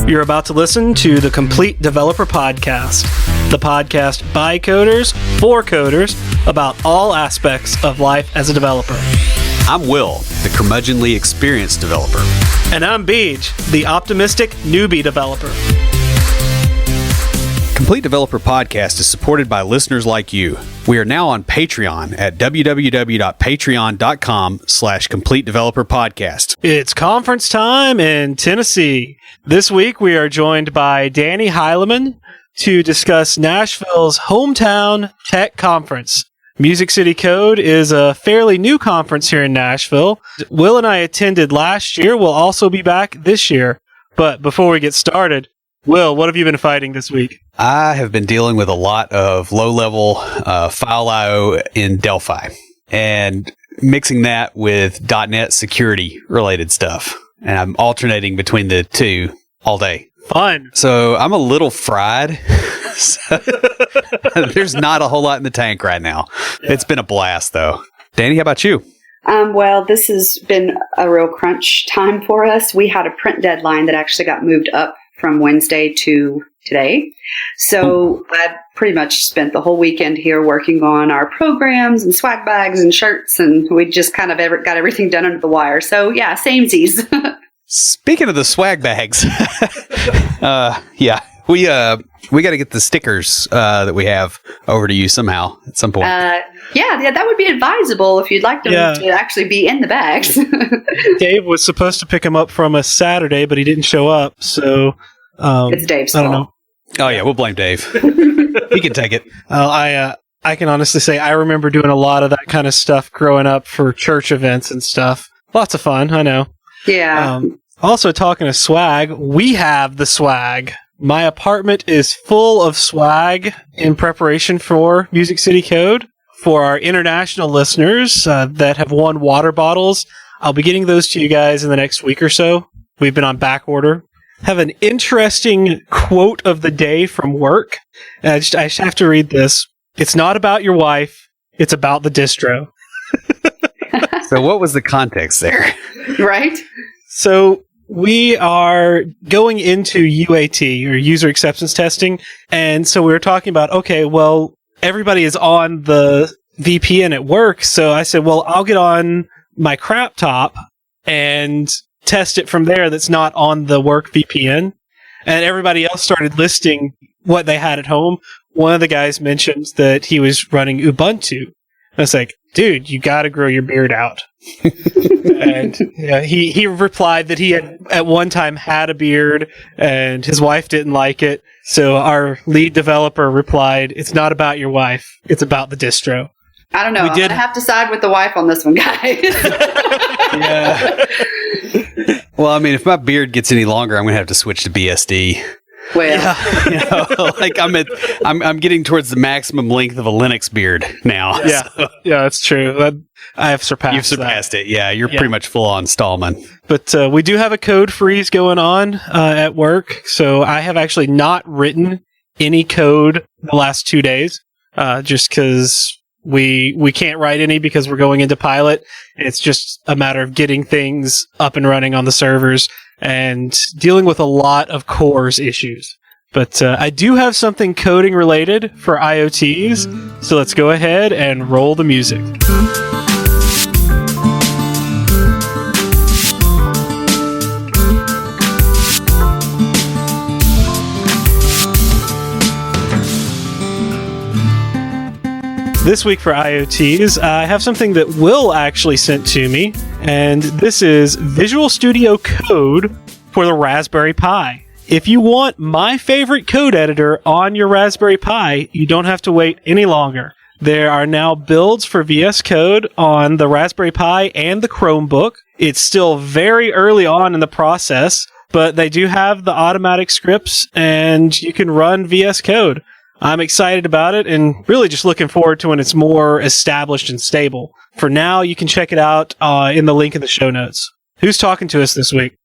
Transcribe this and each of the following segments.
You're about to listen to the Complete Developer Podcast, the podcast by coders, for coders, about all aspects of life as a developer. I'm Will, the curmudgeonly experienced developer. And I'm Beej, the optimistic newbie developer. Complete Developer Podcast is supported by listeners like you. We are now on Patreon at www.patreon.com/Complete Developer Podcast. It's conference time in Tennessee. This week we are joined by Dani Heileman to discuss Nashville's hometown tech conference. Music City Code is a fairly new conference here in Nashville. Will and I attended last year. We'll also be back this year. But before we get started, Will, what have you been fighting this week? I have been dealing with a lot of low-level file I/O in Delphi and mixing that with .NET security-related stuff. And I'm alternating between the two all day. Fun. So I'm a little fried. There's not a whole lot in the tank right now. Yeah. It's been a blast, though. Dani, how about you? Well, this has been a real crunch time for us. We had a print deadline that actually got moved up from Wednesday to today. So I pretty much spent the whole weekend here working on our programs and swag bags and shirts, and we just kind of got everything done under the wire. So yeah, samesies. Speaking of the swag bags, we got to get the stickers that we have over to you somehow at some point. Yeah, that would be advisable if you'd like them to actually be in the bags. Dave was supposed to pick them up from us Saturday, but he didn't show up. So it's Dave's fault. I don't know. Oh yeah, we'll blame Dave. He can take it. I can honestly say I remember doing a lot of that kind of stuff growing up for church events and stuff. Lots of fun, I know. Yeah. Also, talking of swag, we have the swag. My apartment is full of swag in preparation for Music City Code. For our international listeners that have won water bottles, I'll be getting those to you guys in the next week or so. We've been on back order. Have an interesting quote of the day from work. I just have to read this. It's not about your wife. It's about the distro. So what was the context there? Right. So we are going into UAT, or user acceptance testing. And so we were talking about, okay, well, everybody is on the VPN at work. So I said, well, I'll get on my crap top and test it from there that's not on the work VPN. And everybody else started listing what they had at home. One of the guys mentioned that he was running Ubuntu. I was like, dude, you got to grow your beard out. And he replied that he had at one time had a beard and his wife didn't like it. So our lead developer replied, it's not about your wife. It's about the distro. I don't know. I'm going to have to side with the wife on this one, guys. Yeah. Well, I mean, if my beard gets any longer, I'm going to have to switch to BSD. Well, like I'm getting towards the maximum length of a Linux beard now. Yeah, so. Yeah, that's true. I have surpassed. You've surpassed it. Yeah, you're pretty much full on Stallman. But we do have a code freeze going on at work, so I have actually not written any code the last 2 days, just because we can't write any because we're going into pilot. It's just a matter of getting things up and running on the servers and dealing with a lot of cores issues. But I do have something coding related for IoTs, so let's go ahead and roll the music. This week for IoTs, I have something that Will actually sent to me, and this is Visual Studio Code for the Raspberry Pi. If you want my favorite code editor on your Raspberry Pi, you don't have to wait any longer. There are now builds for VS Code on the Raspberry Pi and the Chromebook. It's still very early on in the process, but they do have the automatic scripts, and you can run VS Code. I'm excited about it and really just looking forward to when it's more established and stable. For now, you can check it out in the link in the show notes. Who's talking to us this week?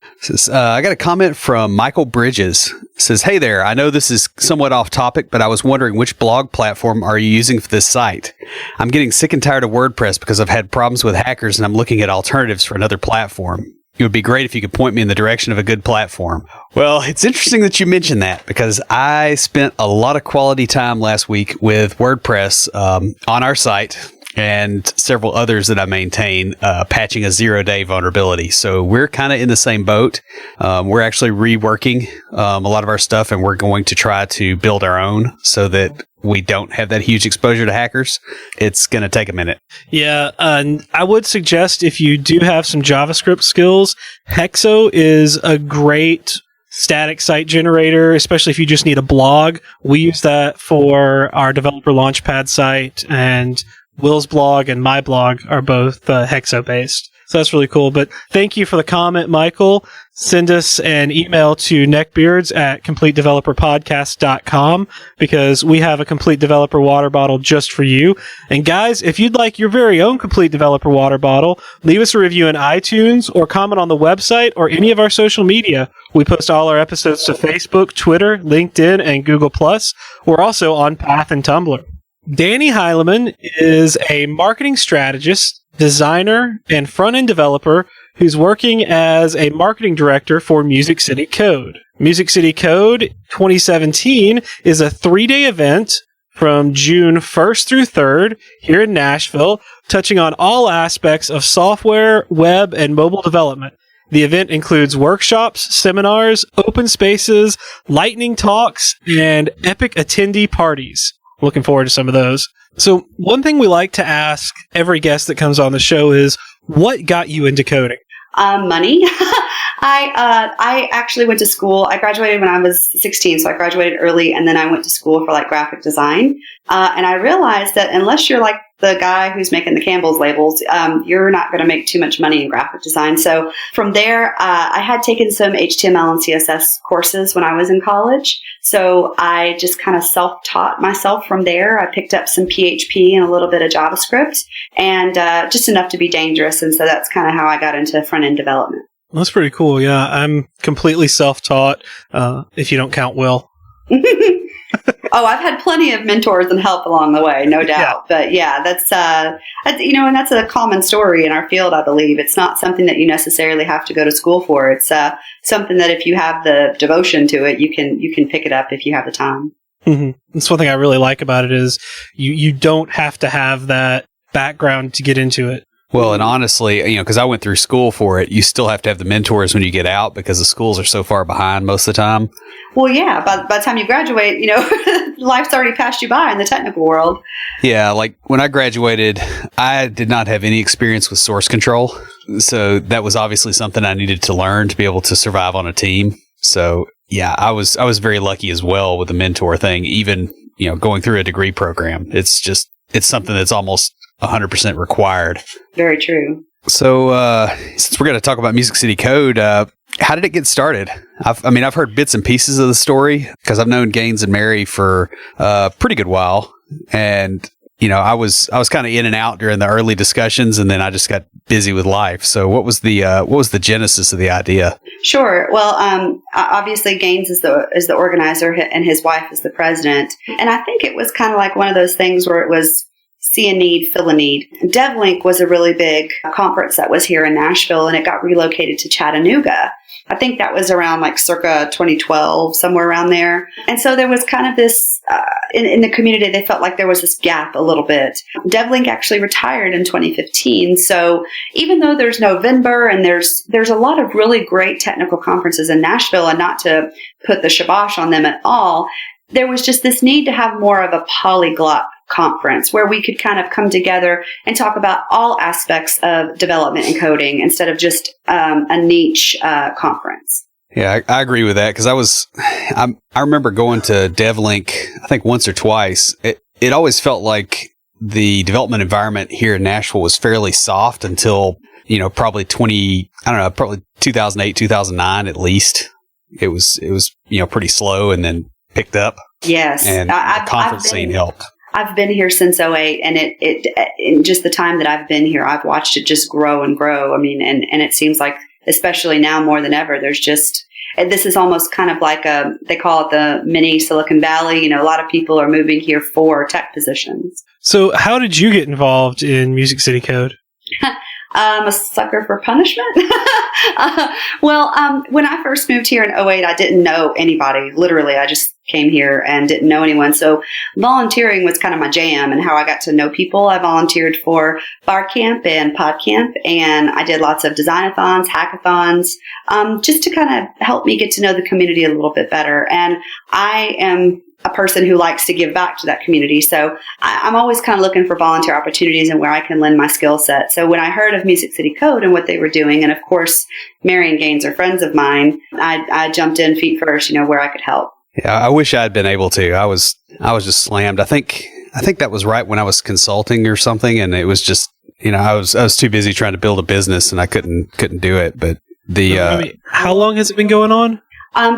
I got a comment from Michael Bridges. It says, hey there, I know this is somewhat off topic, but I was wondering which blog platform are you using for this site? I'm getting sick and tired of WordPress because I've had problems with hackers and I'm looking at alternatives for another platform. It would be great if you could point me in the direction of a good platform. Well, it's interesting that you mentioned that because I spent a lot of quality time last week with WordPress on our site and several others that I maintain, patching a 0-day vulnerability. So we're kind of in the same boat. We're actually reworking a lot of our stuff, and we're going to try to build our own so that we don't have that huge exposure to hackers. It's going to take a minute. Yeah, and I would suggest if you do have some JavaScript skills, Hexo is a great static site generator, especially if you just need a blog. We use that for our developer launchpad site, and Will's blog and my blog are both Hexo based. So that's really cool. But thank you for the comment, Michael. Send us an email to neckbeards@completedeveloperpodcast.com because we have a Complete Developer water bottle just for you. And guys, if you'd like your very own Complete Developer water bottle, leave us a review in iTunes or comment on the website or any of our social media. We post all our episodes to Facebook, Twitter, LinkedIn, and Google+. We're also on Path and Tumblr. Dani Heileman is a marketing strategist, designer, and front-end developer who's working as a marketing director for Music City Code. Music City Code 2017 is a 3-day event from June 1st through 3rd here in Nashville, touching on all aspects of software, web, and mobile development. The event includes workshops, seminars, open spaces, lightning talks, and epic attendee parties. Looking forward to some of those. So one thing we like to ask every guest that comes on the show is, what got you into coding? Money. I actually went to school. I graduated when I was 16, so I graduated early, and then I went to school for graphic design. And I realized that unless you're like the guy who's making the Campbell's labels, you're not going to make too much money in graphic design. So from there, I had taken some HTML and CSS courses when I was in college. So I just kind of self-taught myself from there. I picked up some PHP and a little bit of JavaScript, and just enough to be dangerous. And so that's kind of how I got into front-end development. That's pretty cool. Yeah, I'm completely self-taught, if you don't count Will. Oh, I've had plenty of mentors and help along the way, no doubt. Yeah. But yeah, that's, and that's a common story in our field, I believe. It's not something that you necessarily have to go to school for. It's something that if you have the devotion to it, you can pick it up if you have the time. Mm-hmm. That's one thing I really like about it is you don't have to have that background to get into it. Well, and honestly, because I went through school for it, you still have to have the mentors when you get out because the schools are so far behind most of the time. Well, yeah, by the time you graduate, life's already passed you by in the technical world. Yeah, like when I graduated, I did not have any experience with source control. So that was obviously something I needed to learn to be able to survive on a team. So yeah, I was very lucky as well with the mentor thing, even, going through a degree program. It's something that's almost 100% required. Very true. So, since we're going to talk about Music City Code, how did it get started? I've heard bits and pieces of the story because I've known Gaines and Mary for a pretty good while, and I was kind of in and out during the early discussions, and then I just got busy with life. So, what was the genesis of the idea? Sure. Well, obviously Gaines is the organizer, and his wife is the president, and I think it was kind of like one of those things where it was see a need, fill a need. DevLink was a really big conference that was here in Nashville, and it got relocated to Chattanooga. I think that was around circa 2012, somewhere around there. And so there was kind of this, in the community, they felt like there was this gap a little bit. DevLink actually retired in 2015. So even though there's November and there's a lot of really great technical conferences in Nashville, and not to put the kibosh on them at all, there was just this need to have more of a polyglot conference where we could kind of come together and talk about all aspects of development and coding instead of just a niche conference. Yeah, I agree with that because I remember going to DevLink, I think once or twice. It always felt like the development environment here in Nashville was fairly soft until, probably probably 2008, 2009 at least. It was pretty slow and then picked up. Yes. And the conference scene helped. I've been here since 2008, and it in just the time that I've been here, I've watched it just grow and grow. And it seems like, especially now more than ever, this is almost kind of like they call it the mini Silicon Valley. A lot of people are moving here for tech positions. So how did you get involved in Music City Code? I'm a sucker for punishment. When I first moved here in '08, I didn't know anybody. Literally, I just came here and didn't know anyone. So volunteering was kind of my jam and how I got to know people. I volunteered for bar camp and pod camp, and I did lots of design-a-thons, hackathons, just to kind of help me get to know the community a little bit better. And I am a person who likes to give back to that community. So I'm always kind of looking for volunteer opportunities and where I can lend my skill set. So when I heard of Music City Code and what they were doing, and of course, Mary and Gaines are friends of mine, I jumped in feet first, where I could help. Yeah, I wish I'd been able to. I was just slammed. I think that was right when I was consulting or something, and it was just, I was too busy trying to build a business and I couldn't do it. But how long has it been going on?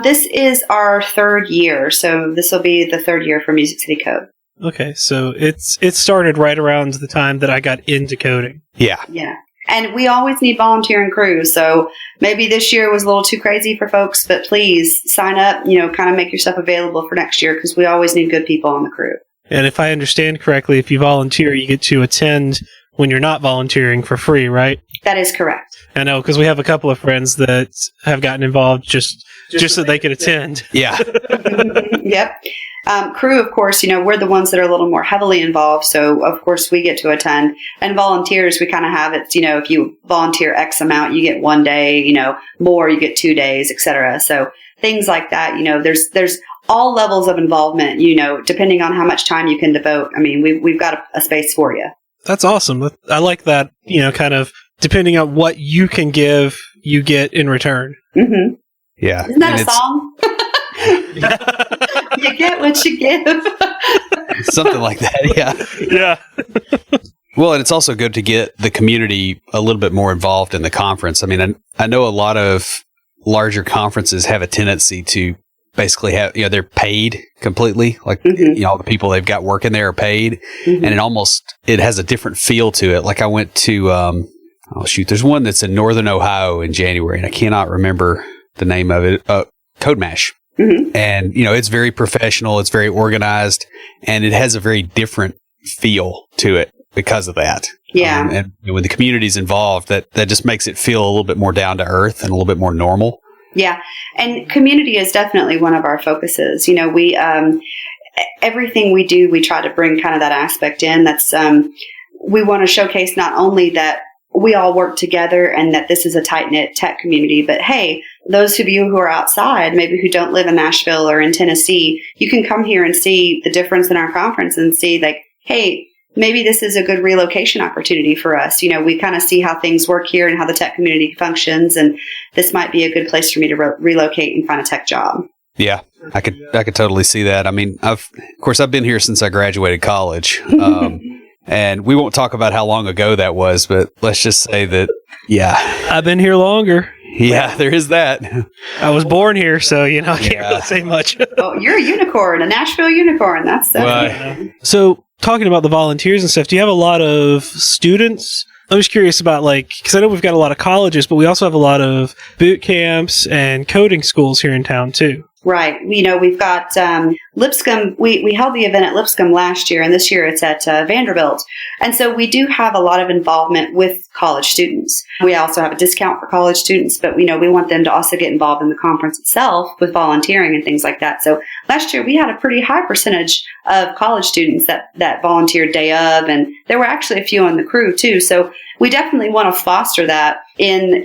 This is our third year, so this will be the third year for Music City Code. Okay, so it started right around the time that I got into coding. Yeah. Yeah. And we always need volunteering crews, so maybe this year was a little too crazy for folks, but please sign up, kind of make yourself available for next year, because we always need good people on the crew. And if I understand correctly, if you volunteer, you get to attend when you're not volunteering for free, right? That is correct. I know, because we have a couple of friends that have gotten involved just so they could attend. Yeah. Yep. Crew, of course, we're the ones that are a little more heavily involved. So, of course, we get to attend. And volunteers, we kind of have it, if you volunteer X amount, you get 1 day, more, you get 2 days, et cetera. So things like that, there's all levels of involvement, depending on how much time you can devote. I mean, we've got a space for you. That's awesome. I like that, kind of depending on what you can give, you get in return. Mm-hmm. Yeah. Isn't that a song? You get what you give. Something like that, yeah. Yeah. Well, and it's also good to get the community a little bit more involved in the conference. I mean, I know a lot of larger conferences have a tendency to basically have, they're paid completely. Like, all the people they've got working there are paid. Mm-hmm. And it has a different feel to it. Like I went to, there's one that's in Northern Ohio in January, and I cannot remember the name of it. Code Mash. Mm-hmm. And, it's very professional. It's very organized, and it has a very different feel to it because of that. Yeah. And when the community's involved, that just makes it feel a little bit more down to earth and a little bit more normal. Yeah. And community is definitely one of our focuses. We, everything we do, we try to bring kind of that aspect in. That's, we want to showcase not only that we all work together and that this is a tight-knit tech community, but hey, those of you who are outside, maybe who don't live in Nashville or in Tennessee, you can come here and see the difference in our conference and see like, hey, maybe this is a good relocation opportunity for us. We kind of see how things work here and how the tech community functions, and this might be a good place for me to relocate and find a tech job. Yeah, I could totally see that. I mean, I've been here since I graduated college. And we won't talk about how long ago that was, but let's just say that, yeah. I've been here longer. Yeah, there is that. I was born here, so, I can't really say much. Oh, you're a unicorn, a Nashville unicorn. That's So, talking about the volunteers and stuff, do you have a lot of students? I'm just curious about, because I know we've got a lot of colleges, but we also have a lot of boot camps and coding schools here in town, too. Right. We've got Lipscomb. We held the event at Lipscomb last year, and this year it's at Vanderbilt. And so we do have a lot of involvement with college students. We also have a discount for college students, but we want them to also get involved in the conference itself with volunteering and things like that. So last year we had a pretty high percentage of college students that volunteered day of, and there were actually a few on the crew too. So we definitely want to foster that in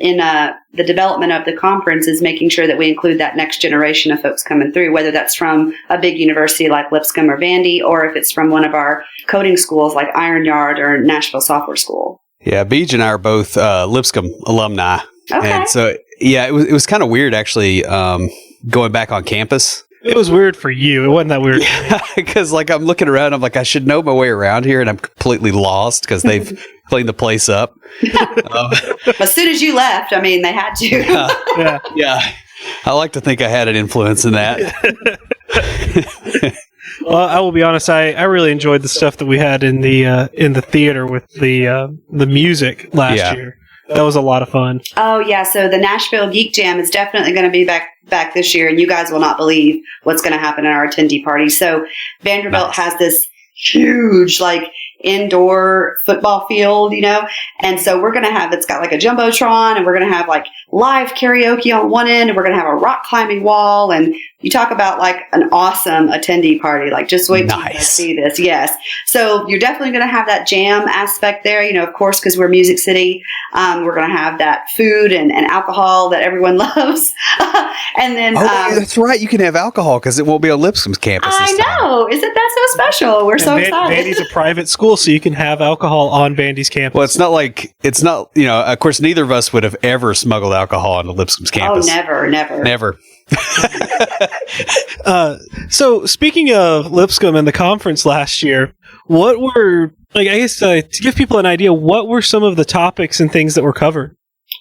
the development of the conference, is making sure that we include that next generation of folks coming through, whether that's from a big university like Lipscomb or Vandy, or if it's from one of our coding schools like Iron Yard or Nashville Software School. Yeah, Beej and I are both Lipscomb alumni. Okay. And so, yeah, it was kind of weird actually going back on campus. It was weird for you. It wasn't that weird. Yeah, because I'm looking around, I'm like, I should know my way around here, and I'm completely lost because they've cleaned the place up. As soon as you left, they had to. Yeah. I like to think I had an influence in that. Well, I will be honest. I really enjoyed the stuff that we had in the theater with the music last year. That was a lot of fun. Oh, yeah. So the Nashville Geek Jam is definitely going to be back this year, and you guys will not believe what's going to happen at our attendee party. So Vanderbilt has this huge, indoor football field, and so we're going to have, it's got like a Jumbotron, and we're going to have like live karaoke on one end, and we're going to have a rock climbing wall, and you talk about like an awesome attendee party. Like, just wait till you guys see this. Yes. So you're definitely going to have that jam aspect there, of course, because we're Music City. We're going to have that food and alcohol that everyone loves. And then, that's right. You can have alcohol because it won't be on Lipscomb's campus. I know. Isn't that so special? We're so excited. Bandy's a private school, so you can have alcohol on Bandy's campus. Well, it's not, of course, neither of us would have ever smuggled alcohol onto Lipscomb's campus. Oh, never. So speaking of Lipscomb and the conference last year, what were, I guess, to give people an idea, what were some of the topics and things that were covered?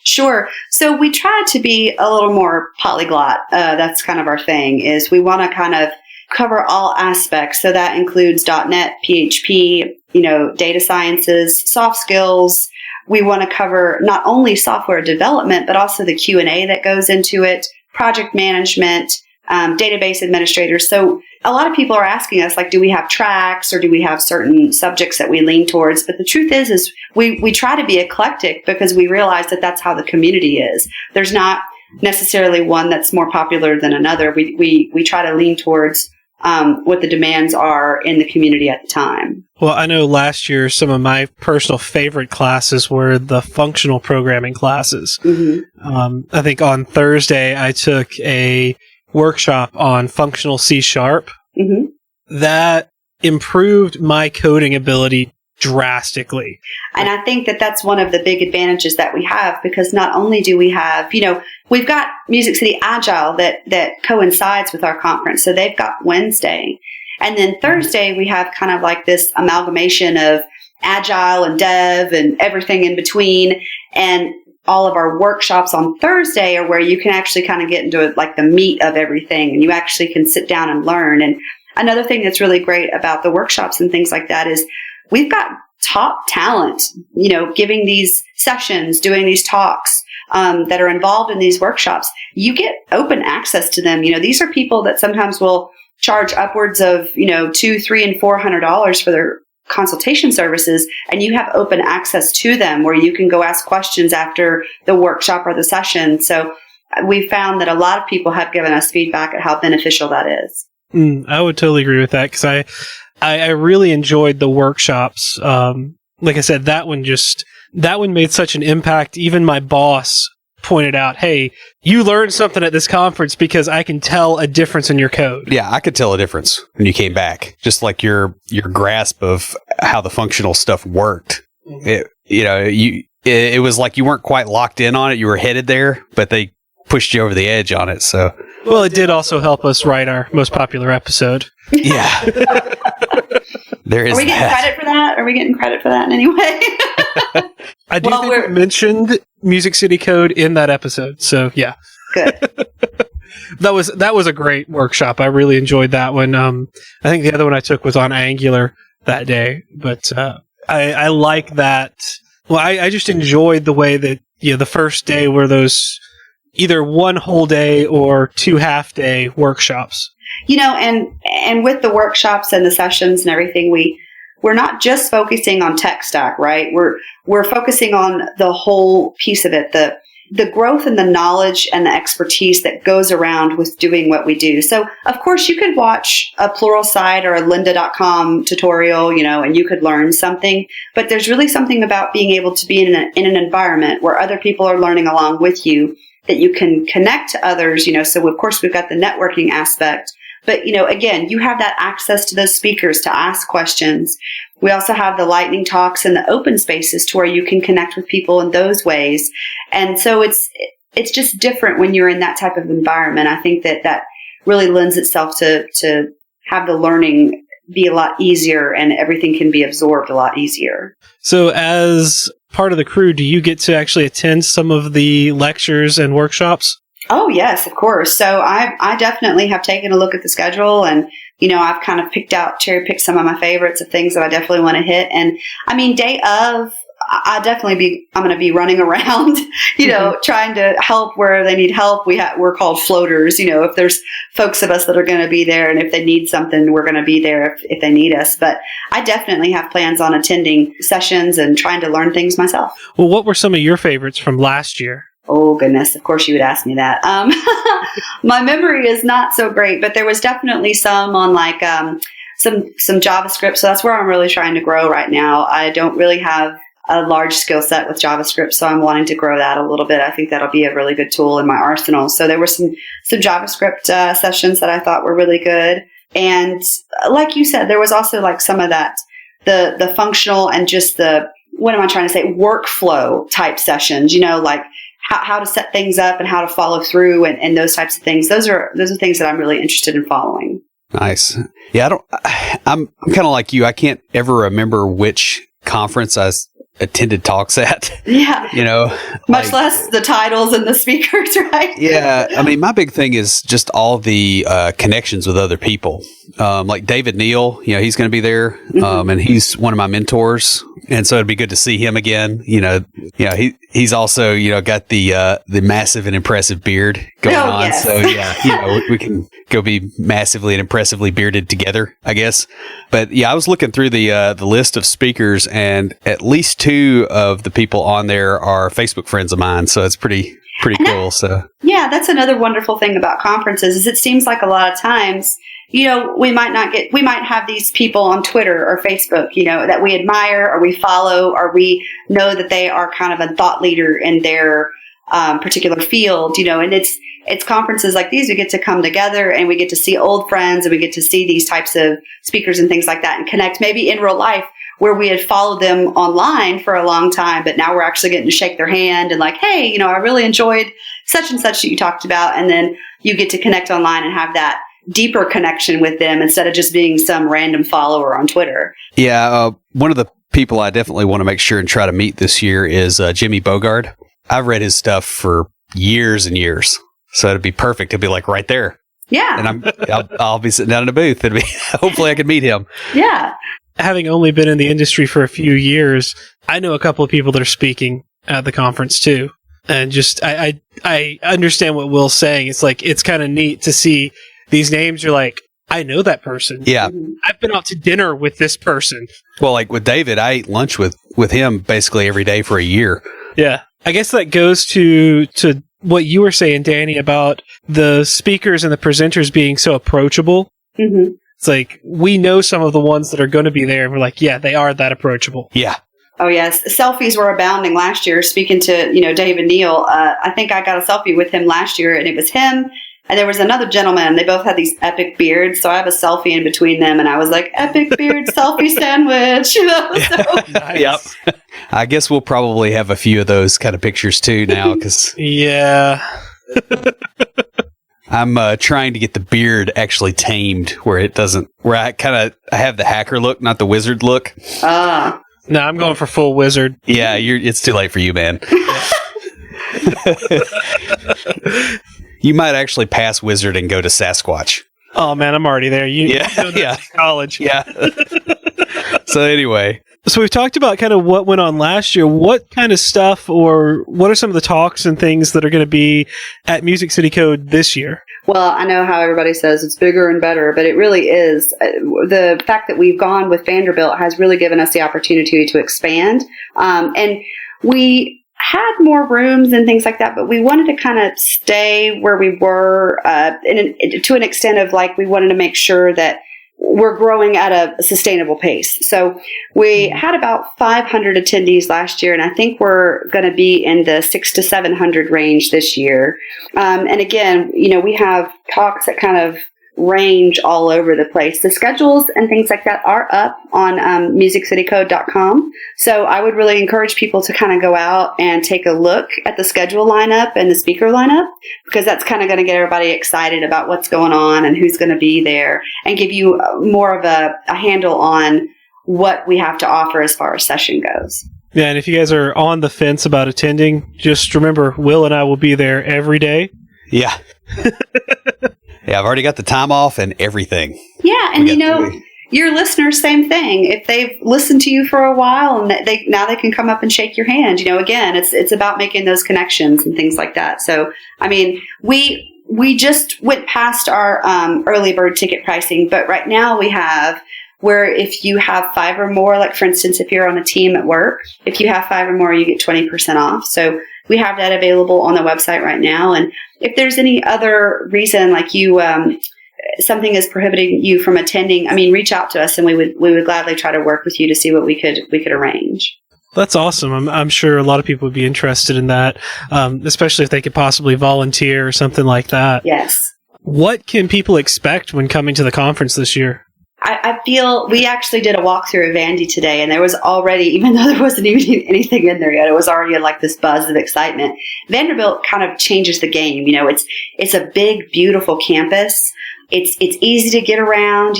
Sure. So we tried to be a little more polyglot. That's kind of our thing, is we want to kind of cover all aspects. So that includes .NET, PHP, data sciences, soft skills. We want to cover not only software development, but also the Q&A that goes into it, project management, database administrators. So a lot of people are asking us, like, do we have tracks or do we have certain subjects that we lean towards? But the truth is we try to be eclectic because we realize that that's how the community is. There's not necessarily one that's more popular than another. We try to lean towards what the demands are in the community at the time. Well, I know last year some of my personal favorite classes were the functional programming classes. Mm-hmm. I think on Thursday I took a workshop on functional C#. Mm-hmm. That improved my coding ability drastically. And I think that that's one of the big advantages that we have, because not only do we have, we've got Music City Agile that coincides with our conference. So they've got Wednesday. And then Thursday, we have kind of like this amalgamation of Agile and Dev and everything in between. And all of our workshops on Thursday are where you can actually kind of get into like the meat of everything, and you actually can sit down and learn. And another thing that's really great about the workshops and things like that is we've got top talent, giving these sessions, doing these talks, that are involved in these workshops. You get open access to them. These are people that sometimes will charge upwards of, $200, $300, and $400 for their consultation services, and you have open access to them where you can go ask questions after the workshop or the session. So we found that a lot of people have given us feedback at how beneficial that is. I would totally agree with that, because I really enjoyed the workshops. Like I said, that one made such an impact. Even my boss pointed out, hey, you learned something at this conference because I can tell a difference in your code. Yeah, I could tell a difference when you came back. Just like your grasp of how the functional stuff worked. It was like you weren't quite locked in on it. You were headed there, but they pushed you over the edge on it. So, well, it did also help us write our most popular episode. Yeah. There is. Are we getting credit for that? Are we getting credit for that in any way? I do think we mentioned Music City Code in that episode. So yeah. Good. That was a great workshop. I really enjoyed that one. I think the other one I took was on Angular that day, but I like that. Well, I just enjoyed the way that the first day were those either one whole day or 2 half-day workshops. And with the workshops and the sessions and everything, we're not just focusing on tech stack, right? We're focusing on the whole piece of it, the growth and the knowledge and the expertise that goes around with doing what we do. So, of course, you could watch a Pluralsight or a lynda.com tutorial, and you could learn something. But there's really something about being able to be in an environment where other people are learning along with you, that you can connect to others, So, of course, we've got the networking aspect. But, again, you have that access to those speakers to ask questions. We also have the lightning talks and the open spaces to where you can connect with people in those ways. And so it's just different when you're in that type of environment. I think that really lends itself to have the learning be a lot easier, and everything can be absorbed a lot easier. So as part of the crew, do you get to actually attend some of the lectures and workshops? Oh, yes, of course. So I definitely have taken a look at the schedule, and, I've kind of cherry picked some of my favorites of things that I definitely want to hit. And I mean, day of, I'm going to be running around, trying to help where they need help. We're called floaters. If there's folks of us that are going to be there, and if they need something, we're going to be there if they need us. But I definitely have plans on attending sessions and trying to learn things myself. Well, what were some of your favorites from last year? Oh, goodness. Of course you would ask me that. My memory is not so great, but there was definitely some on like some JavaScript. So that's where I'm really trying to grow right now. I don't really have a large skill set with JavaScript, so I'm wanting to grow that a little bit. I think that'll be a really good tool in my arsenal. So there were some JavaScript sessions that I thought were really good. And like you said, there was also like some of that, the functional and just workflow type sessions, like how to set things up and how to follow through and those types of things. Those are things that I'm really interested in following. Nice. Yeah, I'm kind of like you. I can't ever remember which conference I attended talks at. Yeah. Much less the titles and the speakers, right? Yeah. I mean, my big thing is just all the connections with other people. Like David Neal, he's going to be there. And he's one of my mentors. And so it'd be good to see him again. He's also, got the massive and impressive beard going on. Yes. So yeah, we can go be massively and impressively bearded together, I guess. But yeah, I was looking through the list of speakers, and at least 2 of the people on there are Facebook friends of mine. So it's pretty cool. So yeah, that's another wonderful thing about conferences is it seems like a lot of times, we might have these people on Twitter or Facebook, that we admire or we follow or we know that they are kind of a thought leader in their particular field, and it's conferences like these. We get to come together and we get to see old friends and we get to see these types of speakers and things like that and connect maybe in real life where we had followed them online for a long time, but now we're actually getting to shake their hand and like, hey, I really enjoyed such and such that you talked about. And then you get to connect online and have that deeper connection with them instead of just being some random follower on Twitter. Yeah. One of the people I definitely want to make sure and try to meet this year is Jimmy Bogard. I've read his stuff for years and years. So it'd be perfect to be like right there. Yeah. And I'll be sitting down in a booth and hopefully I can meet him. Yeah. Having only been in the industry for a few years, I know a couple of people that are speaking at the conference too. And just, I understand what Will's saying. It's like, it's kind of neat to see these names. You're like, I know that person. Yeah. I've been out to dinner with this person. Well, like with David, I ate lunch with him basically every day for a year. Yeah. I guess that goes to what you were saying, Dani, about the speakers and the presenters being so approachable. Mm-hmm. It's like, we know some of the ones that are going to be there, and we're like, yeah, they are that approachable. Yeah. Oh, yes. Selfies were abounding last year. Speaking to, David Neal, I think I got a selfie with him last year, and it was him. And there was another gentleman. They both had these epic beards. So I have a selfie in between them. And I was like, epic beard selfie sandwich. So. Nice. Yep. I guess we'll probably have a few of those kind of pictures too now. Yeah. I'm trying to get the beard actually tamed where I have the hacker look, not the wizard look. Ah. No, I'm going for full wizard. Yeah, it's too late for you, man. You might actually pass wizard and go to Sasquatch. Oh man, I'm already there. Yeah. College. Yeah. So anyway. So we've talked about kind of what went on last year. What kind of stuff, or what are some of the talks and things that are going to be at Music City Code this year? Well, I know how everybody says it's bigger and better, but it really is. The fact that we've gone with Vanderbilt has really given us the opportunity to expand. And we had more rooms and things like that, but we wanted to kind of stay where we were to an extent of like we wanted to make sure that we're growing at a sustainable pace. So we had about 500 attendees last year, and I think we're going to be in the 600 to 700 range this year. And again, we have talks that kind of range all over the place. The schedules and things like that are up on musiccitycode.com. So I would really encourage people to kind of go out and take a look at the schedule lineup and the speaker lineup, because that's kind of going to get everybody excited about what's going on and who's going to be there, and give you more of a handle on what we have to offer as far as session goes. Yeah, and if you guys are on the fence about attending, just remember, Will and I will be there every day. Yeah. Yeah, I've already got the time off and everything. Yeah, and your listeners, same thing. If they've listened to you for a while and now they can come up and shake your hand, again, it's about making those connections and things like that. So, I mean, we just went past our early bird ticket pricing, but right now we have where if you have 5 or more, like for instance, if you're on a team at work, if you have 5 or more, you get 20% off. So we have that available on the website right now. And if there's any other reason, like you, something is prohibiting you from attending, I mean, reach out to us and we would gladly try to work with you to see what we could arrange. That's awesome. I'm sure a lot of people would be interested in that, especially if they could possibly volunteer or something like that. Yes. What can people expect when coming to the conference this year? I feel we actually did a walkthrough of Vandy today, and there was already, even though there wasn't even anything in there yet, it was already like this buzz of excitement. Vanderbilt kind of changes the game. It's a big, beautiful campus. It's easy to get around.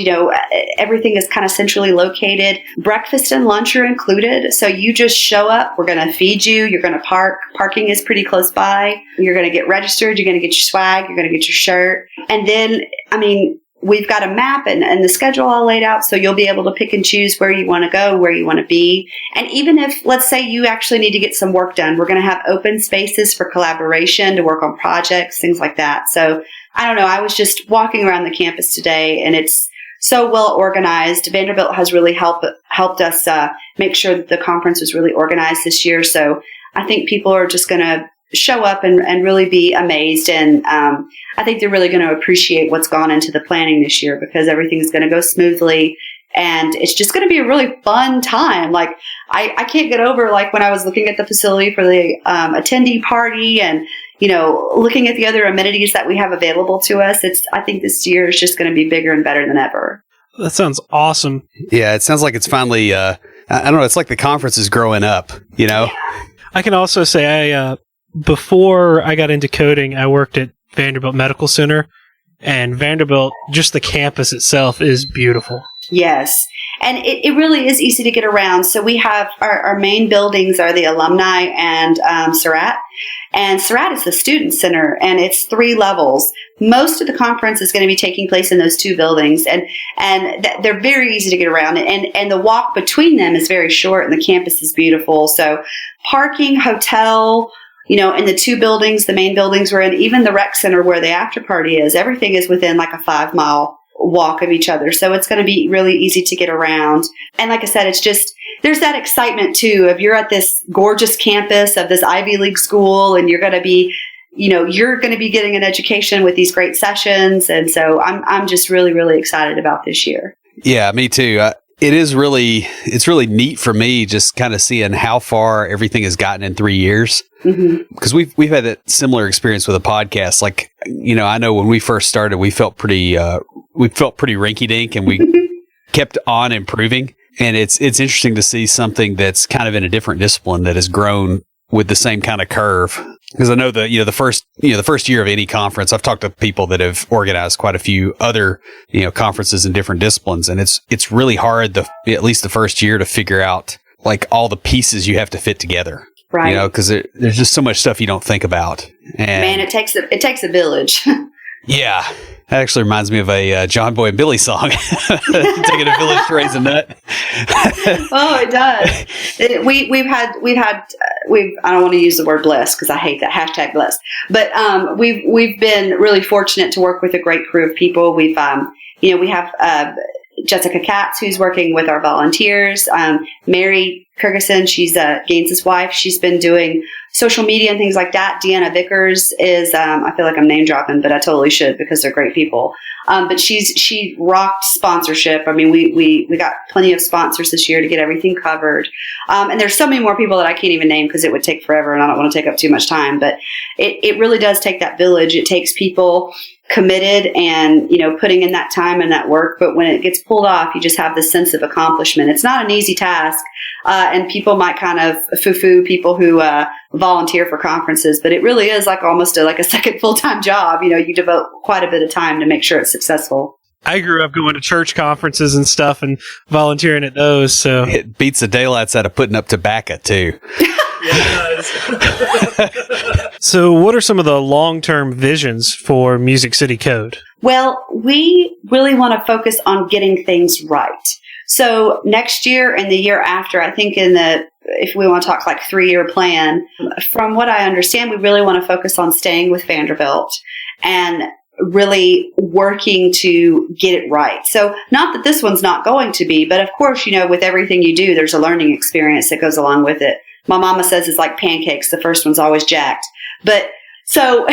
Everything is kind of centrally located. Breakfast and lunch are included. So you just show up. We're going to feed you. You're going to park. Parking is pretty close by. You're going to get registered. You're going to get your swag. You're going to get your shirt. And then, we've got a map and the schedule all laid out, so you'll be able to pick and choose where you want to go, where you want to be. And even if, let's say, you actually need to get some work done, we're going to have open spaces for collaboration to work on projects, things like that. So I don't know. I was just walking around the campus today, and it's so well organized. Vanderbilt has really helped us make sure that the conference was really organized this year. So I think people are just going to show up and really be amazed. And I think they're really going to appreciate what's gone into the planning this year, because everything's going to go smoothly. And it's just going to be a really fun time. Like, I can't get over, like, when I was looking at the facility for the attendee party and, looking at the other amenities that we have available to us. I think this year is just going to be bigger and better than ever. That sounds awesome. Yeah, it sounds like it's finally, I don't know, it's like the conference is growing up, Yeah. I can also say before I got into coding, I worked at Vanderbilt Medical Center, and Vanderbilt, just the campus itself, is beautiful. Yes. And it really is easy to get around. So we have our main buildings are the alumni and Surratt. And Surratt is the student center, and it's 3 levels. Most of the conference is going to be taking place in those 2 buildings, and they're very easy to get around. And the walk between them is very short, and the campus is beautiful. So parking, hotel, in the 2 buildings, the main buildings we're in, even the rec center where the after party is, everything is within like a 5-mile walk of each other. So it's going to be really easy to get around. And like I said, it's just, there's that excitement too, if you're at this gorgeous campus of this Ivy League school, and you're going to be, you're going to be getting an education with these great sessions. And so I'm just really, really excited about this year. Yeah, me too. It's really neat for me just kind of seeing how far everything has gotten in 3 years. Because we've had that similar experience with a podcast. Like, I know when we first started, we felt pretty rinky dink, and we kept on improving. And it's interesting to see something that's kind of in a different discipline that has grown with the same kind of curve. Because I know the first year of any conference, I've talked to people that have organized quite a few other, conferences in different disciplines. And it's really hard at least the first year to figure out like all the pieces you have to fit together. Right. Because there's just so much stuff you don't think about. And man, it takes a village. Yeah. That actually reminds me of a John Boy and Billy song. Taking a village to raise a nut. Oh, it does. I don't want to use the word blessed because I hate that hashtag blessed. But we've been really fortunate to work with a great crew of people. We have Jessica Katz, who's working with our volunteers. Mary Kirgeson, she's Gaines's wife. She's been doing social media and things like that. Deanna Vickers is, I feel like I'm name dropping, but I totally should because they're great people. But she rocked sponsorship. I mean, we got plenty of sponsors this year to get everything covered. And there's so many more people that I can't even name because it would take forever and I don't want to take up too much time. But it really does take that village. It takes people committed and, putting in that time and that work. But when it gets pulled off, you just have this sense of accomplishment. It's not an easy task. And people might kind of foo-foo people who volunteer for conferences, but it really is like almost a second full-time job. You devote quite a bit of time to make sure it's successful. I grew up going to church conferences and stuff and volunteering at those. So it beats the daylights out of putting up tobacco too. Yeah, it does. So what are some of the long-term visions for Music City Code? Well, we really want to focus on getting things right. So next year and the year after, I think if we want to talk like 3-year plan, from what I understand, we really want to focus on staying with Vanderbilt and really working to get it right. So not that this one's not going to be, but of course, with everything you do, there's a learning experience that goes along with it. My mama says it's like pancakes. The first one's always jacked. But so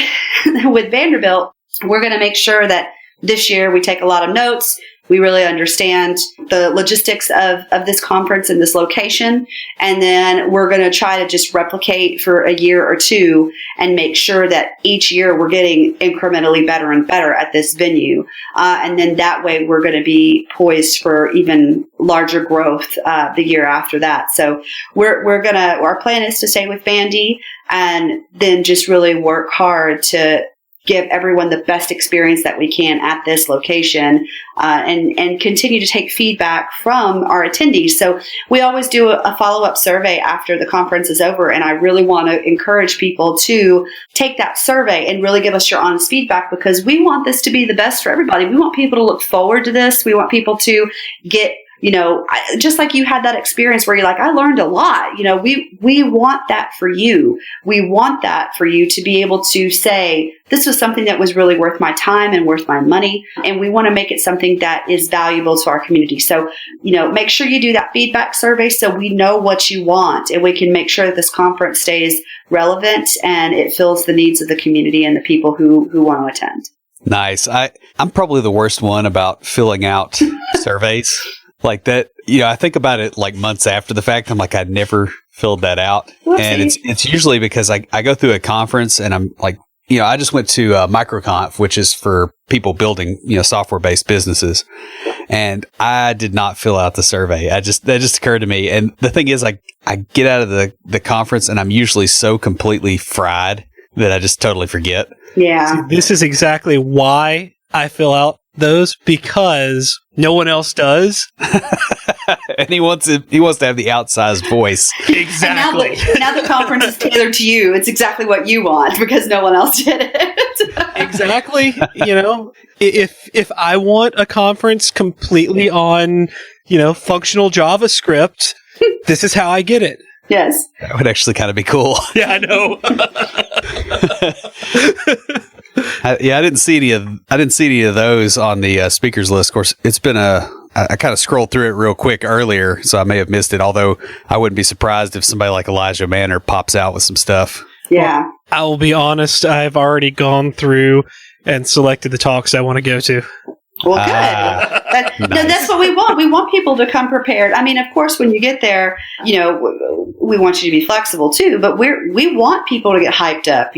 with Vanderbilt, we're going to make sure that this year we take a lot of notes. We really understand the logistics of this conference and this location. And then we're going to try to just replicate for a year or two and make sure that each year we're getting incrementally better and better at this venue. And then that way we're going to be poised for even larger growth the year after that. So our plan is to stay with Vandy and then just really work hard to give everyone the best experience that we can at this location, and continue to take feedback from our attendees. So we always do a follow-up survey after the conference is over, and I really want to encourage people to take that survey and really give us your honest feedback, because we want this to be the best for everybody. We want people to look forward to this. We want people to get, just like you had that experience where you're like, I learned a lot. We want that for you. We want that for you to be able to say, this was something that was really worth my time and worth my money. And we want to make it something that is valuable to our community. So, make sure you do that feedback survey so we know what you want, and we can make sure that this conference stays relevant and it fills the needs of the community and the people who want to attend. Nice. I'm probably the worst one about filling out surveys. Like that, I think about it like months after the fact. I'm like, I never filled that out. Whoopsie. And it's usually because I go through a conference and I'm like, I just went to MicroConf, which is for people building, software-based businesses. And I did not fill out the survey. That just occurred to me. And the thing is, I get out of the conference and I'm usually so completely fried that I just totally forget. Yeah. See, this is exactly why I fill out those, because no one else does. And he wants to have the outsized voice. Exactly. Now the conference is tailored to you. It's exactly what you want because no one else did it. Exactly. If I want a conference completely on, functional JavaScript, this is how I get it. Yes. That would actually kind of be cool. Yeah, I know. I didn't see any of those on the speakers list. Of course, it's been I kind of scrolled through it real quick earlier, so I may have missed it. Although I wouldn't be surprised if somebody like Elijah Manor pops out with some stuff. Yeah. Well, I will be honest. I've already gone through and selected the talks I want to go to. Well, good. No, that's what we want. We want people to come prepared. I mean, of course, when you get there, we want you to be flexible too, but we want people to get hyped up,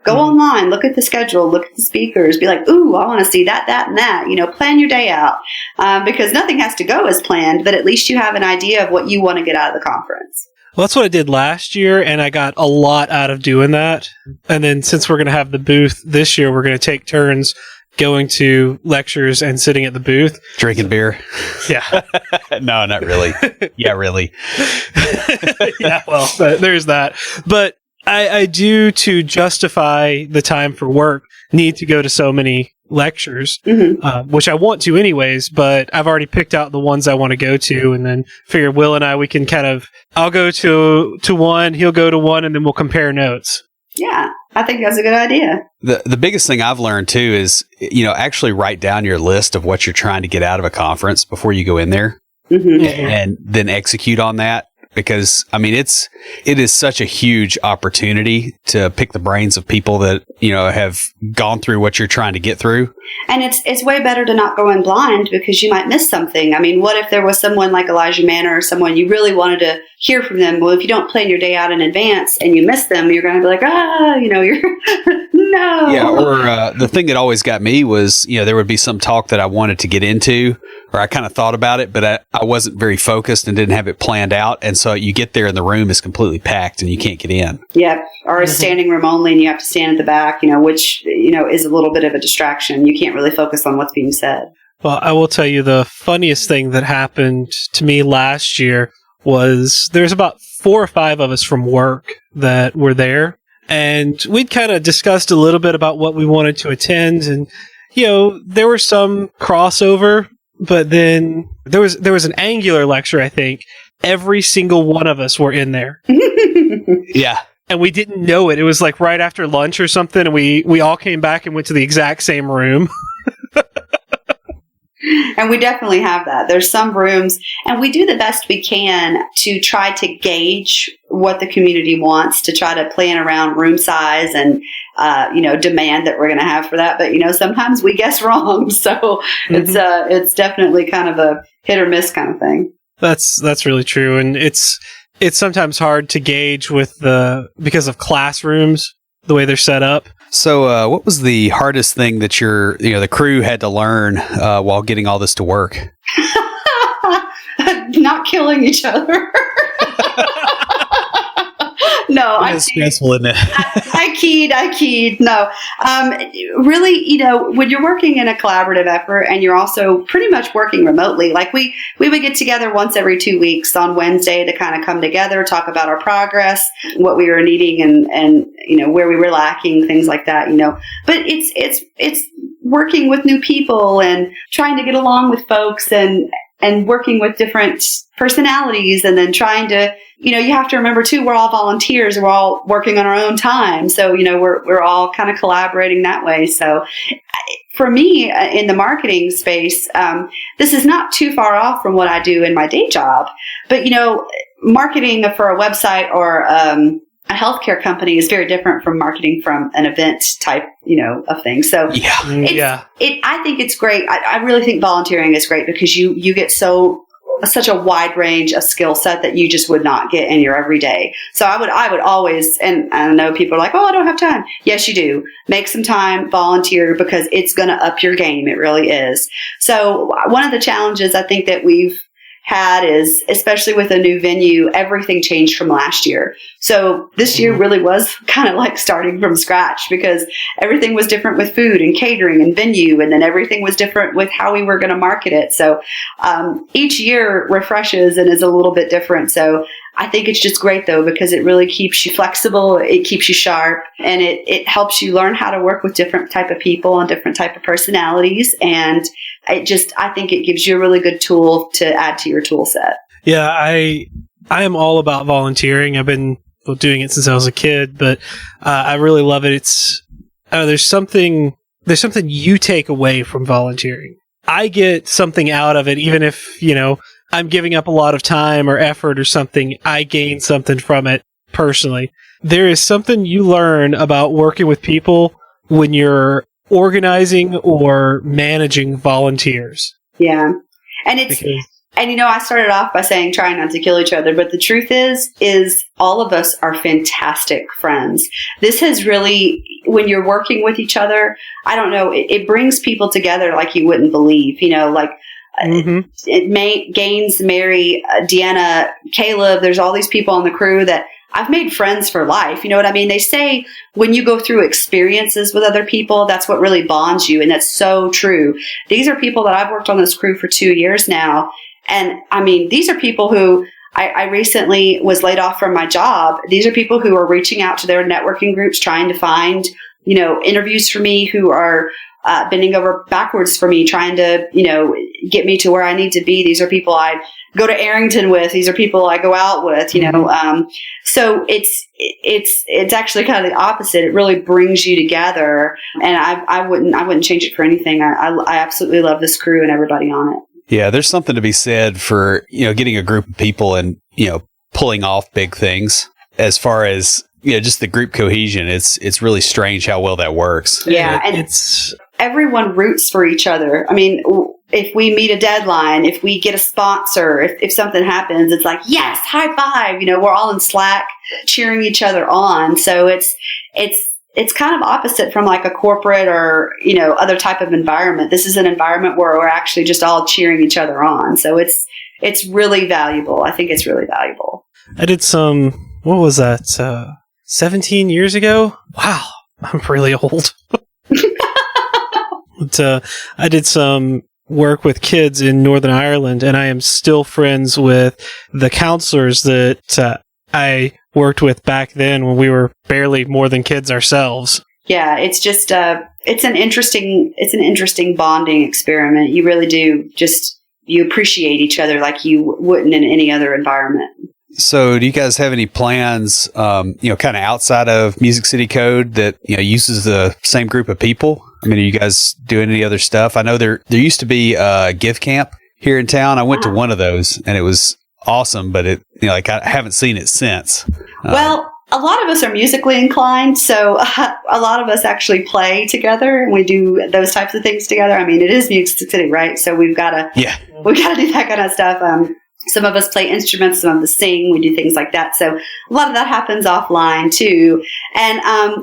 go online, look at the schedule, look at the speakers, be like, ooh, I want to see that, and that, plan your day out, because nothing has to go as planned, but at least you have an idea of what you want to get out of the conference. Well, that's what I did last year, and I got a lot out of doing that. And then since we're going to have the booth this year, we're going to take turns going to lectures and sitting at the booth. Drinking beer. Yeah. No, not really. Yeah, really. Yeah, well, there's that. But I do, to justify the time for work, need to go to so many lectures, which I want to anyways, but I've already picked out the ones I want to go to, and then figure Will and I, we can I'll go to one, he'll go to one, and then we'll compare notes. Yeah, I think that's a good idea. The biggest thing I've learned too is, actually write down your list of what you're trying to get out of a conference before you go in there, and then execute on that. Because it is such a huge opportunity to pick the brains of people that, have gone through what you're trying to get through. And it's way better to not go in blind, because you might miss something. I mean, what if there was someone like Elijah Manor or someone you really wanted to hear from them? Well, if you don't plan your day out in advance and you miss them, you're going to be like, you're no. Yeah. Or the thing that always got me was, there would be some talk that I wanted to get into, or I kind of thought about it, but I wasn't very focused and didn't have it planned out. And so you get there and the room is completely packed and you can't get in. Yep. Or a standing room only, and you have to stand at the back, which, is a little bit of a distraction. You can't really focus on what's being said. Well, I will tell you the funniest thing that happened to me last year was there's about 4 or 5 of us from work that were there. And we'd kind of discussed a little bit about what we wanted to attend. And, there was some crossover, but then there was an Angular lecture, I think. Every single one of us were in there. Yeah. And we didn't know it. It was like right after lunch or something. And we all came back and went to the exact same room. And we definitely have that. There's some rooms, and we do the best we can to try to gauge what the community wants, to try to plan around room size and, demand that we're going to have for that. But, sometimes we guess wrong. So it's definitely kind of a hit or miss kind of thing. That's really true. And it's sometimes hard to gauge because of classrooms, the way they're set up. So, what was the hardest thing that the crew had to learn while getting all this to work? Not killing each other. No, it's stressful, isn't it? I keyed. No, really, when you're working in a collaborative effort and you're also pretty much working remotely, like we would get together once every 2 weeks on Wednesday to kind of come together, talk about our progress, what we were needing, and where we were lacking, things like that. But it's working with new people and trying to get along with folks and working with different personalities, and then trying to, you have to remember too, we're all volunteers. We're all working on our own time. So, we're all kind of collaborating that way. So for me in the marketing space, this is not too far off from what I do in my day job, but, marketing for a website or, a healthcare company is very different from marketing from an event type, of things. So I think it's great. I really think volunteering is great because you get such a wide range of skill set that you just would not get in your everyday. So I would always, and I know people are like, oh, I don't have time. Yes, you do. Make some time, volunteer, because it's going to up your game. It really is. So one of the challenges I think that we've had is, especially with a new venue, everything changed from last year. So this year really was kind of like starting from scratch because everything was different with food and catering and venue, and then everything was different with how we were going to market it. So each year refreshes and is a little bit different. So I think it's just great though, because it really keeps you flexible, it keeps you sharp, and it helps you learn how to work with different type of people and different type of personalities. And I think it gives you a really good tool to add to your tool set. Yeah, I am all about volunteering. I've been doing it since I was a kid, but I really love it. There's something you take away from volunteering. I get something out of it, even if, I'm giving up a lot of time or effort or something. I gain something from it personally. There is something you learn about working with people when you're organizing or managing volunteers. Yeah. And I started off by saying trying not to kill each other, but the truth is all of us are fantastic friends. This has really, when you're working with each other, I don't know, it brings people together like you wouldn't believe, Gaines, Mary, Deanna, Caleb, there's all these people on the crew that I've made friends for life. You know what I mean? They say when you go through experiences with other people, that's what really bonds you. And that's so true. These are people that I've worked on this crew for 2 years now. And I mean, these are people who I recently was laid off from my job. These are people who are reaching out to their networking groups, trying to find, interviews for me, who are bending over backwards for me, trying to, get me to where I need to be. These are people I go to Arrington with. These are people I go out with, so it's actually kind of the opposite. It really brings you together, and I wouldn't change it for anything. I absolutely love this crew and everybody on it. Yeah, there's something to be said for, getting a group of people and, pulling off big things. As far as, just the group cohesion, it's really strange how well that works. Yeah, and everyone roots for each other. I mean, if we meet a deadline, if we get a sponsor, if something happens, it's like, yes, high five. We're all in Slack cheering each other on. So it's kind of opposite from like a corporate or, other type of environment. This is an environment where we're actually just all cheering each other on. So it's really valuable. I think it's really valuable. I did what was that? 17 years ago? Wow. I'm really old. But, I did some work with kids in Northern Ireland, and I am still friends with the counselors that I worked with back then when we were barely more than kids ourselves. Yeah, it's just it's an interesting bonding experiment. You really do you appreciate each other like you wouldn't in any other environment. So do you guys have any plans, kind of outside of Music City Code that, uses the same group of people? I mean, are you guys doing any other stuff? I know there used to be a GIF camp here in town. I went to one of those and it was awesome, but I haven't seen it since. Well, a lot of us are musically inclined, so a lot of us actually play together and we do those types of things together. I mean, it is Music City, right? So we've got to do that kind of stuff. Some of us play instruments, some of us sing, we do things like that. So a lot of that happens offline too. And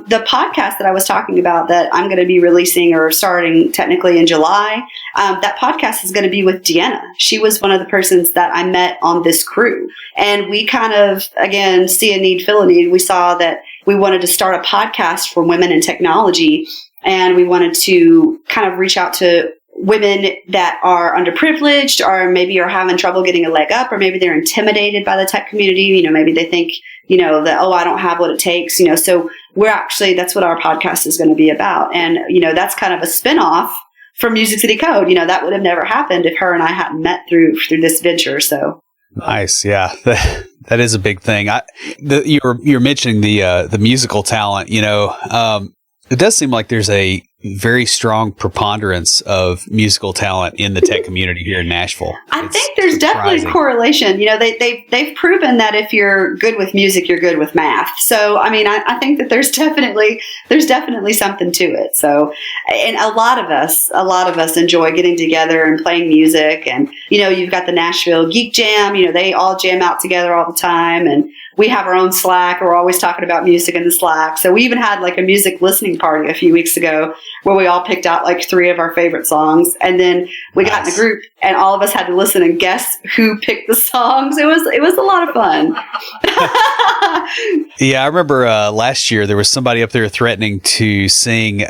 the podcast that I was talking about that I'm going to be releasing or starting technically in July, that podcast is going to be with Deanna. She was one of the persons that I met on this crew. And we kind of, again, see a need, fill a need. We saw that we wanted to start a podcast for women in technology. And we wanted to kind of reach out to women that are underprivileged or maybe are having trouble getting a leg up, or maybe they're intimidated by the tech community. Maybe they think, that, I don't have what it takes, so that's what our podcast is going to be about. And, that's kind of a spinoff from Music City Code. That would have never happened if her and I hadn't met through this venture. So nice. Yeah. That is a big thing. You're mentioning the musical talent, it does seem like there's a very strong preponderance of musical talent in the tech community here in Nashville. I think there's definitely a correlation. They've proven that if you're good with music, you're good with math. So, I mean, I think that there's definitely something to it. So, and a lot of us enjoy getting together and playing music. And, you've got the Nashville Geek Jam, they all jam out together all the time. And we have our own Slack. We're always talking about music in the Slack. So we even had like a music listening party a few weeks ago where we all picked out like 3 of our favorite songs. And then we got in a group and all of us had to listen and guess who picked the songs. It was a lot of fun. Yeah, I remember last year there was somebody up there threatening to sing.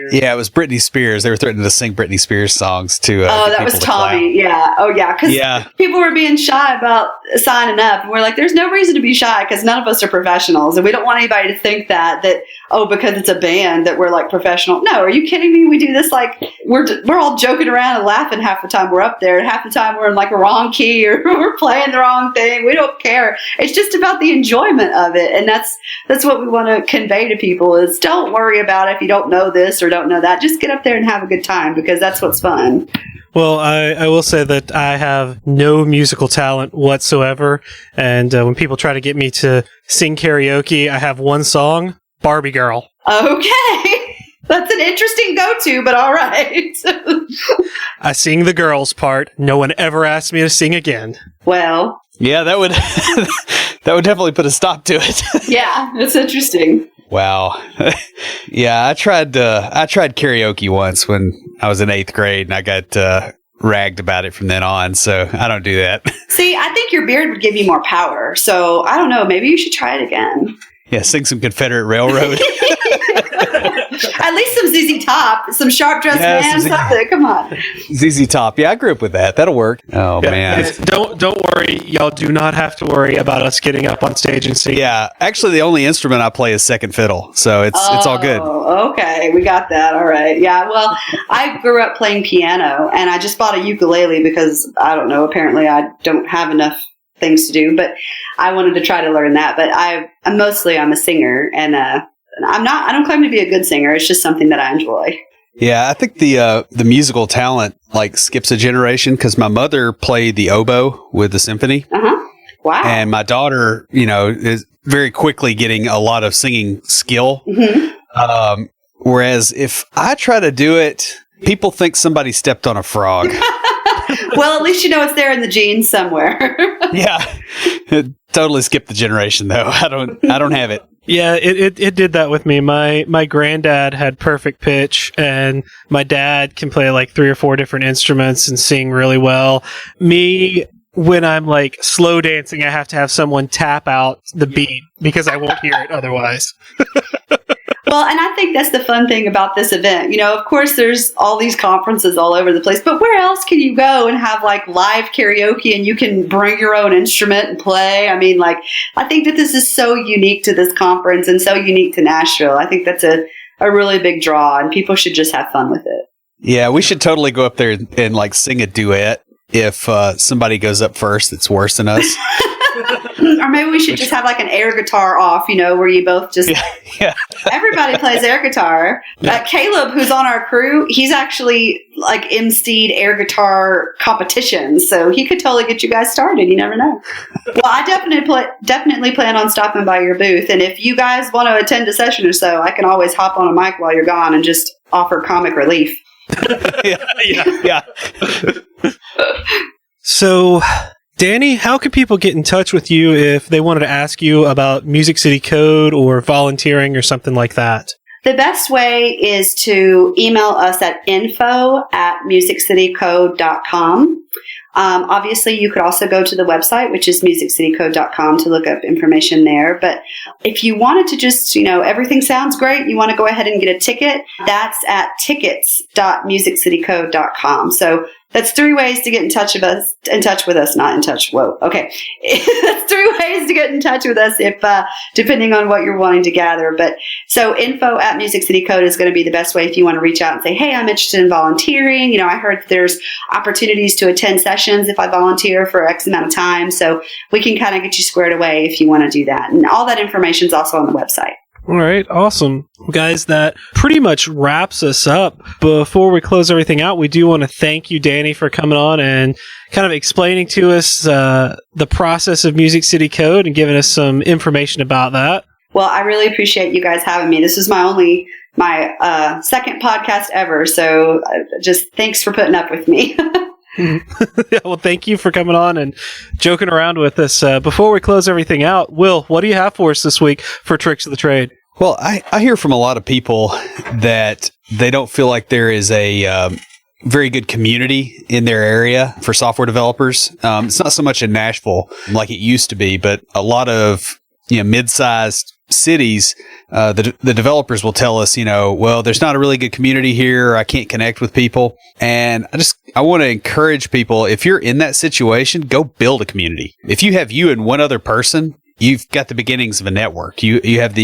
It was Britney Spears. They were threatening to sing Britney Spears songs to. That was Tommy. Yeah. Oh, yeah. Because people were being shy about signing up, and we're like, "There's no reason to be shy because none of us are professionals, and we don't want anybody to think that because it's a band that we're like professional." No, are you kidding me? We do this like we're all joking around and laughing half the time we're up there, and half the time we're in like a wrong key or we're playing the wrong thing. We don't care. It's just about the enjoyment of it, and that's what we want to convey to people: is don't worry about it if you don't know this or don't know that. Just get up there and have a good time because that's what's fun. Well, I will say that I have no musical talent whatsoever, and when people try to get me to sing karaoke, I have one song, Barbie Girl. Okay. That's an interesting go-to, but all right. I sing the girls part. No one ever asked me to sing again. Well. Yeah, that would definitely put a stop to it. Yeah, it's interesting. Wow. Yeah, I tried karaoke once when I was in 8th grade, and I got ragged about it from then on, so I don't do that. See, I think your beard would give you more power, so I don't know, maybe you should try it again. Yeah, sing some Confederate Railroad. At least some ZZ Top, some Sharp Dressed Man, something. Come on. ZZ Top. Yeah, I grew up with that. That'll work. Oh, man. Don't worry. Y'all do not have to worry about us getting up on stage and singing. Yeah. Actually, the only instrument I play is second fiddle, so it's all good. Oh, okay. We got that. All right. Yeah, well, I grew up playing piano, and I just bought a ukulele because, I don't know, apparently I don't have enough things to do, but I wanted to try to learn that. But I'm a singer, and I don't claim to be a good singer. It's just something that I enjoy. Yeah, I think the musical talent like skips a generation because my mother played the oboe with the symphony. Uh-huh. Wow. And my daughter, is very quickly getting a lot of singing skill. Mm-hmm. Whereas if I try to do it, people think somebody stepped on a frog. Well, at least it's there in the genes somewhere. Yeah. Totally skipped the generation though. I don't have it. Yeah, it did that with me. My granddad had perfect pitch, and my dad can play like 3 or 4 different instruments and sing really well. Me, when I'm like slow dancing, I have to have someone tap out the beat because I won't hear it otherwise. Well, and I think that's the fun thing about this event. You know, of course, there's all these conferences all over the place, but where else can you go and have like live karaoke and you can bring your own instrument and play? I mean, like, I think that this is so unique to this conference and so unique to Nashville. I think that's a really big draw, and people should just have fun with it. Yeah, we should totally go up there and like sing a duet if somebody goes up first that's worse than us. Or maybe we should just have like an air guitar off, you know, where you both just, everybody plays air guitar. Caleb, who's on our crew, he's actually like emceed air guitar competitions. So he could totally get you guys started. You never know. Well, I definitely plan on stopping by your booth. And if you guys want to attend a session or so, I can always hop on a mic while you're gone and just offer comic relief. Yeah. So, Dani, how can people get in touch with you if they wanted to ask you about Music City Code or volunteering or something like that? The best way is to email us at info@musiccitycode.com. Obviously, you could also go to the website, which is musiccitycode.com, to look up information there. But if you wanted to just, you know, everything sounds great, you want to go ahead and get a ticket, that's at tickets.musiccitycode.com. So that's 3 ways to get in touch with us. That's 3 ways to get in touch with us if, depending on what you're wanting to gather. But so info@Music City Code is going to be the best way if you want to reach out and say, hey, I'm interested in volunteering. You know, I heard there's opportunities to attend sessions if I volunteer for X amount of time. So we can kind of get you squared away if you want to do that. And all that information is also on the website. All right, awesome. Guys, that pretty much wraps us up. Before we close everything out, we do want to thank you, Dani, for coming on and kind of explaining to us the process of Music City Code and giving us some information about that. Well, I really appreciate you guys having me. This is my second podcast ever, so just thanks for putting up with me. Yeah, well, thank you for coming on and joking around with us. Before we close everything out, Will, what do you have for us this week for Tricks of the Trade? Well, I hear from a lot of people that they don't feel like there is a very good community in their area for software developers. It's not so much in Nashville like it used to be, but a lot of mid-sized cities, the developers will tell us, well, there's not a really good community here. I can't connect with people. And I want to encourage people, if you're in that situation, go build a community. If you have you and one other person, you've got the beginnings of a network. You have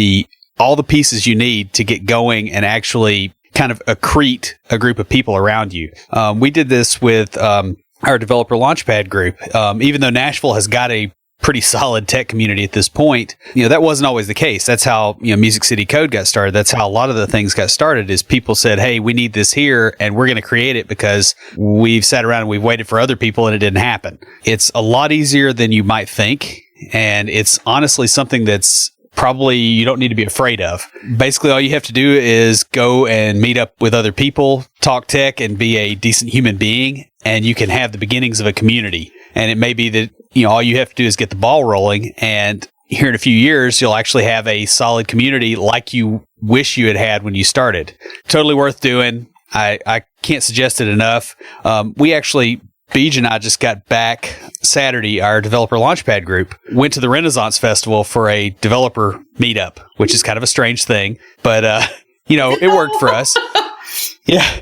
all the pieces you need to get going and actually kind of accrete a group of people around you. We did this with our developer launchpad group. Even though Nashville has got a pretty solid tech community at this point, that wasn't always the case. That's how Music City Code got started. That's how a lot of the things got started, is people said, hey, we need this here and we're going to create it because we've sat around and we've waited for other people and it didn't happen. It's a lot easier than you might think, and it's honestly something that's probably you don't need to be afraid of. Basically, all you have to do is go and meet up with other people, talk tech, and be a decent human being, and you can have the beginnings of a community. And it may be that all you have to do is get the ball rolling, and here in a few years, you'll actually have a solid community like you wish you had had when you started. Totally worth doing. I can't suggest it enough. Beej and I just got back Saturday. Our developer launchpad group went to the Renaissance Festival for a developer meetup, which is kind of a strange thing, but it worked for us. Yeah,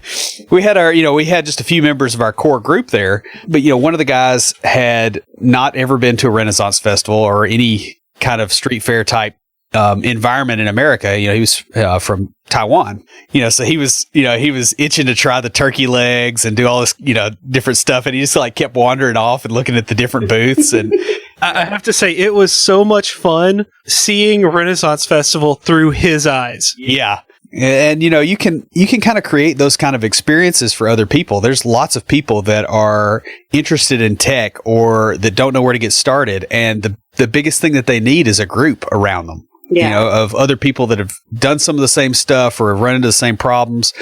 we had just a few members of our core group there, but one of the guys had not ever been to a Renaissance Festival or any kind of street fair type environment in America. He was from Taiwan. So he was itching to try the turkey legs and do all this different stuff, and he just kept wandering off and looking at the different booths. And I have to say, it was so much fun seeing Renaissance Festival through his eyes. Yeah. And, you can kind of create those kind of experiences for other people. There's lots of people that are interested in tech or that don't know where to get started. And the biggest thing that they need is a group around them. Yeah. Of other people that have done some of the same stuff or have run into the same problems,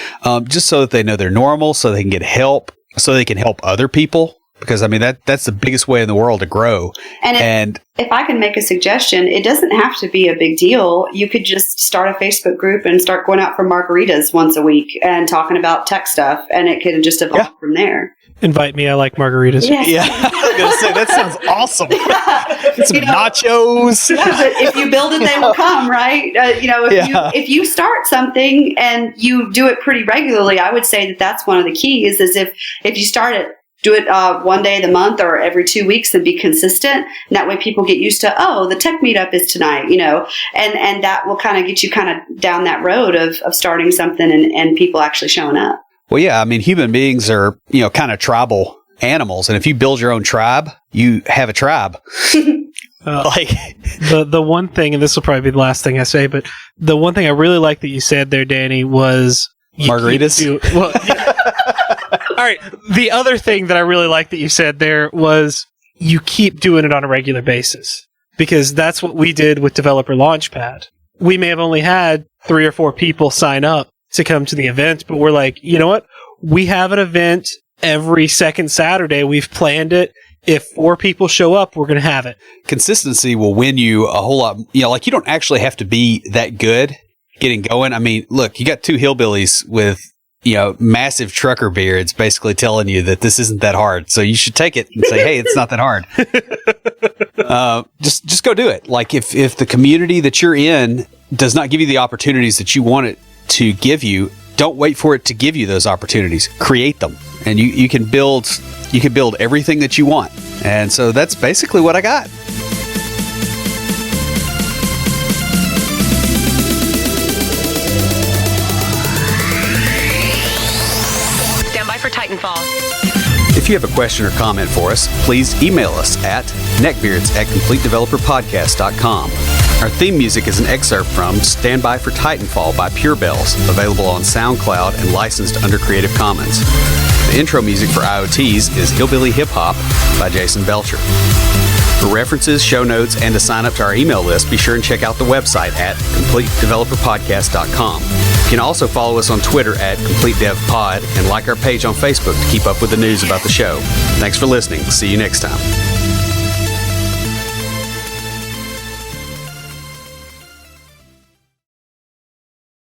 just so that they know they're normal, so they can get help, so they can help other people. Because, that's the biggest way in the world to grow. And if I can make a suggestion, it doesn't have to be a big deal. You could just start a Facebook group and start going out for margaritas once a week and talking about tech stuff, and it can just evolve from there. Invite me. I like margaritas. Yes. Yeah, I was going to say, that sounds awesome. Get some You know, nachos. Yeah, but if you build it, they will come, right? If you start something and you do it pretty regularly, I would say that that's one of the keys. Is if you start it, do it one day of the month or every 2 weeks, and be consistent. And that way, people get used to, the tech meetup is tonight, and that will kind of get you kind of down that road of starting something and people actually showing up. Well, yeah, I mean, human beings are, kind of tribal animals. And if you build your own tribe, you have a tribe. The one thing, and this will probably be the last thing I say, but the one thing I really like that you said there, Danny, was margaritas. All right. The other thing that I really like that you said there was you keep doing it on a regular basis, because that's what we did with Developer Launchpad. We may have only had 3 or 4 people sign up to come to the event, but we're like, you know what? We have an event every second Saturday. We've planned it. If 4 people show up, we're going to have it. Consistency will win you a whole lot. You don't actually have to be that good getting going. I mean, look, you got 2 hillbillies with, massive trucker beards basically telling you that this isn't that hard. So you should take it and say, hey, it's not that hard. Just go do it. Like if the community that you're in does not give you the opportunities that you want it to give you, don't wait for it to give you those opportunities. Create them. And you can build everything that you want. And so that's basically what I got. Stand by for Titanfall. If you have a question or comment for us, please email us at neckbeards@completedeveloperpodcast.com. Our theme music is an excerpt from Stand By for Titanfall by Pure Bells, available on SoundCloud and licensed under Creative Commons. The intro music for IoTs is Hillbilly Hip Hop by Jason Belcher. For references, show notes, and to sign up to our email list, be sure and check out the website at CompleteDeveloperPodcast.com. You can also follow us on Twitter at CompleteDevPod and like our page on Facebook to keep up with the news about the show. Thanks for listening. See you next time.